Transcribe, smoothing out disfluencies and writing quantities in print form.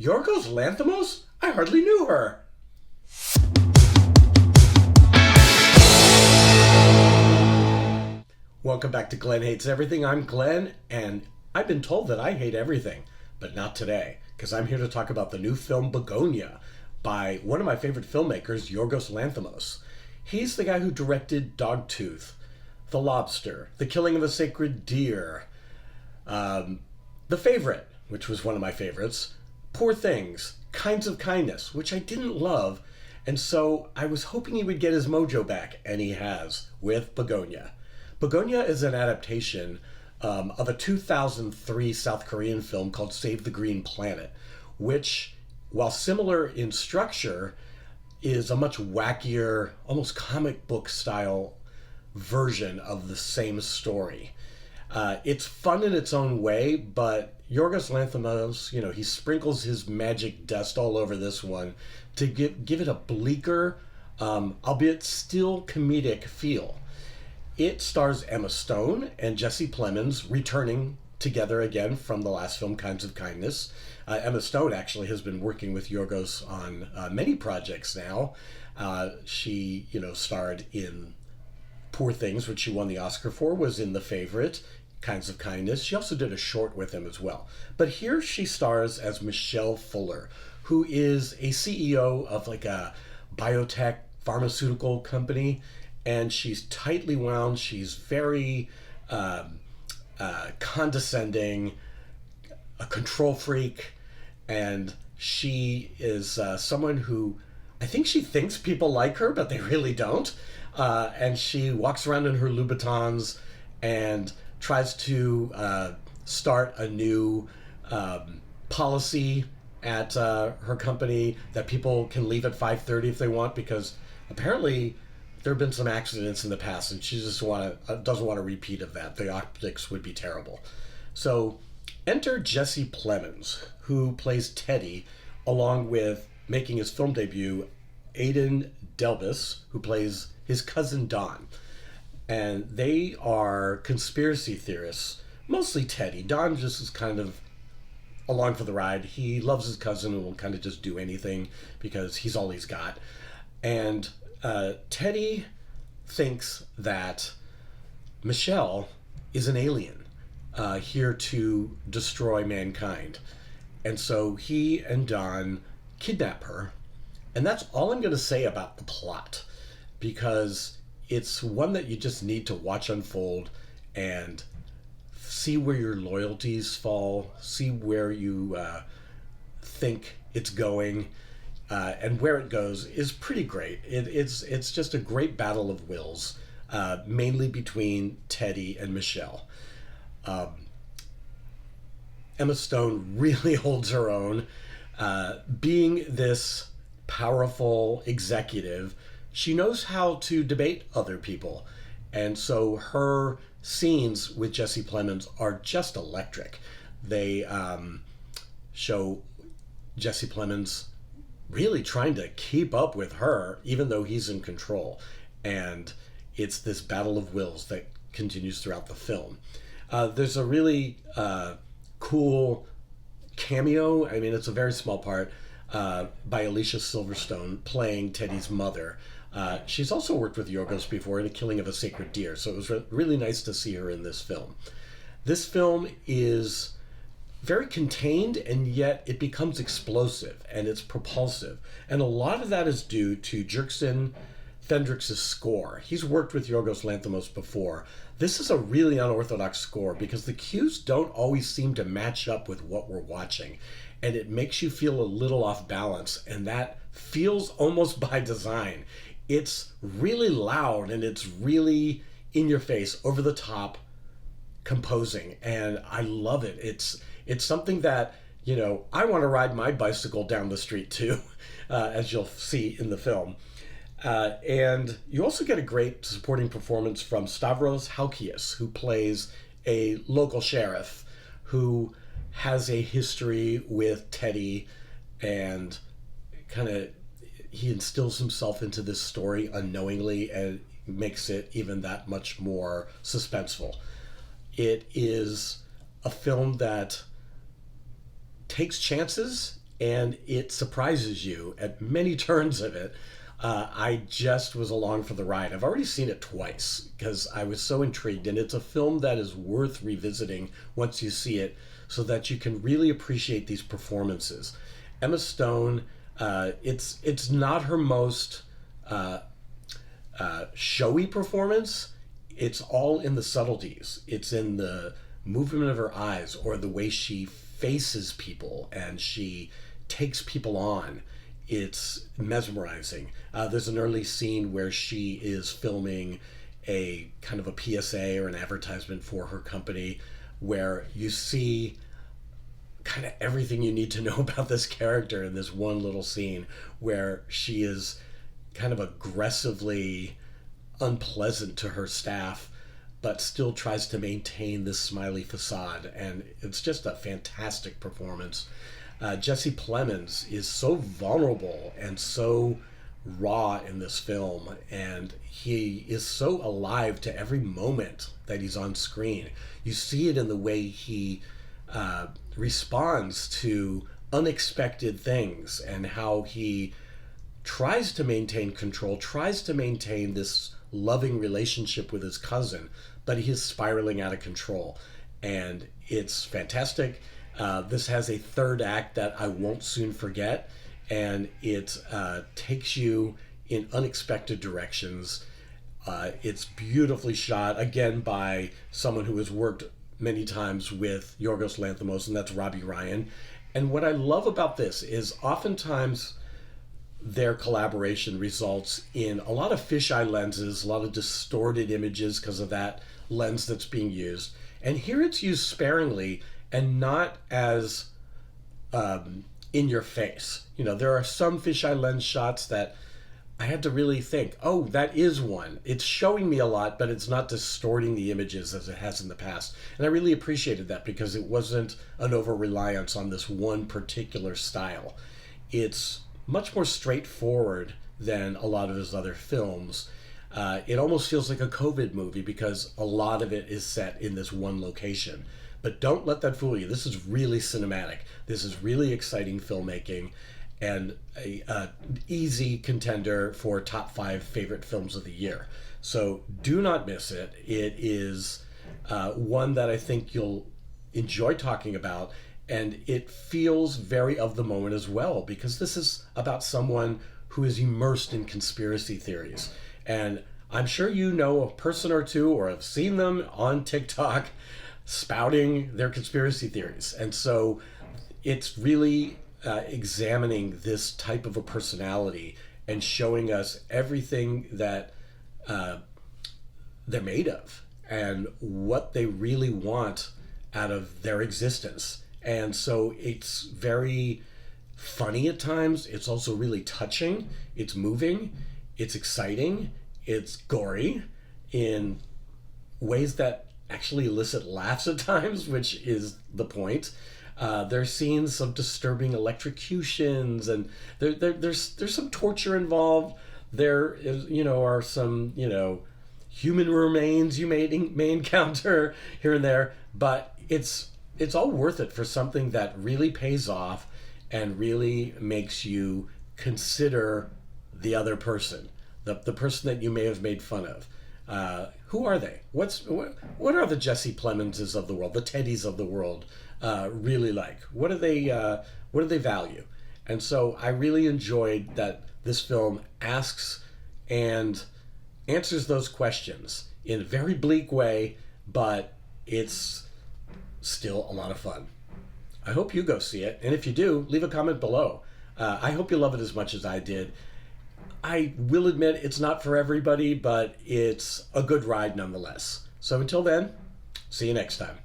Yorgos Lanthimos? I hardly knew her. Welcome back to Glenn Hates Everything. I'm Glenn, and I've been told that I hate everything, but not today, because I'm here to talk about the new film Bugonia by one of my favorite filmmakers, Yorgos Lanthimos. He's the guy who directed Dogtooth, The Lobster, The Killing of a Sacred Deer, The Favorite, which was one of my favorites, Poor Things, Kinds of Kindness, which I didn't love, and so I was hoping he would get his mojo back, and he has, with Bugonia. Bugonia is an adaptation of a 2003 South Korean film called Save the Green Planet, which, while similar in structure, is a much wackier, almost comic book style version of the same story. It's fun in its own way, but Yorgos Lanthimos, he sprinkles his magic dust all over this one to give it a bleaker, albeit still comedic feel. It stars Emma Stone and Jesse Plemons returning together again from the last film, Kinds of Kindness. Emma Stone actually has been working with Yorgos on many projects now. She, starred in Poor Things, which she won the Oscar for, was in The Favorite, Kinds of Kindness. She also did a short with him as well. But here she stars as Michelle Fuller, who is a CEO of like a biotech pharmaceutical company, and she's tightly wound. She's very condescending, a control freak, and she is someone who I think she thinks people like her, but they really don't. And she walks around in her Louboutins and tries to start a new policy at her company that people can leave at 5:30 if they want, because apparently there have been some accidents in the past, and she just doesn't want a repeat of that. The optics would be terrible. So enter Jesse Plemons, who plays Teddy, along with, making his film debut, Aidan Delbus, who plays his cousin Don. And they are conspiracy theorists, mostly Teddy. Don just is kind of along for the ride. He loves his cousin and will kind of just do anything because he's all he's got. And Teddy thinks that Michelle is an alien here to destroy mankind. And so he and Don kidnap her. And that's all I'm going to say about the plot, because it's one that you just need to watch unfold and see where your loyalties fall, see where you think it's going. And where it goes is pretty great. It's just a great battle of wills, mainly between Teddy and Michelle. Emma Stone really holds her own. Being this powerful executive, she knows how to debate other people. And so her scenes with Jesse Plemons are just electric. They show Jesse Plemons really trying to keep up with her, even though he's in control. And it's this battle of wills that continues throughout the film. There's a really cool cameo. I mean, it's a very small part, by Alicia Silverstone playing Teddy's mother. She's also worked with Yorgos before in The Killing of a Sacred Deer, so it was really nice to see her in this film. This film is very contained, and yet it becomes explosive and it's propulsive. And a lot of that is due to Jerkson Fendrix's score. He's worked with Yorgos Lanthimos before. This is a really unorthodox score because the cues don't always seem to match up with what we're watching, and it makes you feel a little off balance, and that feels almost by design. It's really loud and it's really in your face, over the top composing, and I love it. It's something that, I want to ride my bicycle down the street too, as you'll see in the film. And you also get a great supporting performance from Stavros Halkias, who plays a local sheriff who has a history with Teddy, and he instills himself into this story unknowingly and makes it even that much more suspenseful. It is a film that takes chances and it surprises you at many turns of it. I just was along for the ride. I've already seen it twice because I was so intrigued, and it's a film that is worth revisiting once you see it so that you can really appreciate these performances. Emma Stone, it's not her most showy performance. It's all in the subtleties. It's in the movement of her eyes or the way she faces people and she takes people on. It's mesmerizing. There's an early scene where she is filming a kind of a PSA or an advertisement for her company where you see kind of everything you need to know about this character in this one little scene where she is kind of aggressively unpleasant to her staff but still tries to maintain this smiley facade, and it's just a fantastic performance. Jesse Plemons is so vulnerable and so raw in this film, and he is so alive to every moment that he's on screen. You see it in the way he responds to unexpected things and how he tries to maintain control, tries to maintain this loving relationship with his cousin, but he is spiraling out of control. And it's fantastic. This has a third act that I won't soon forget, and it takes you in unexpected directions. It's beautifully shot, again, by someone who has worked many times with Yorgos Lanthimos, and that's Robbie Ryan. And what I love about this is oftentimes their collaboration results in a lot of fisheye lenses, a lot of distorted images because of that lens that's being used. And here it's used sparingly and not as in your face. You know, there are some fisheye lens shots that I had to really think, oh, that is one. It's showing me a lot, but it's not distorting the images as it has in the past. And I really appreciated that because it wasn't an over-reliance on this one particular style. It's much more straightforward than a lot of his other films. It almost feels like a COVID movie because a lot of it is set in this one location. But don't let that fool you. This is really cinematic. This is really exciting filmmaking and a easy contender for top 5 favorite films of the year. So do not miss it. It is one that I think you'll enjoy talking about, and it feels very of the moment as well, because this is about someone who is immersed in conspiracy theories. And I'm sure you know a person or two or have seen them on TikTok spouting their conspiracy theories. And so it's really examining this type of a personality and showing us everything that they're made of and what they really want out of their existence. And so it's very funny at times. It's also really touching. It's moving. It's exciting. It's gory in ways that actually elicit laughs at times, which is the point. There's scenes of disturbing electrocutions, and there's some torture involved. There is, are some, human remains you may encounter here and there, but it's all worth it for something that really pays off and really makes you consider the other person, the person that you may have made fun of. Who are they? What are the Jesse Plemonses of the world, the Teddys of the world, really like? What do they value? And so I really enjoyed that this film asks and answers those questions in a very bleak way, but it's still a lot of fun. I hope you go see it, and if you do, leave a comment below. I hope you love it as much as I did. I will admit it's not for everybody, but it's a good ride nonetheless. So until then, see you next time.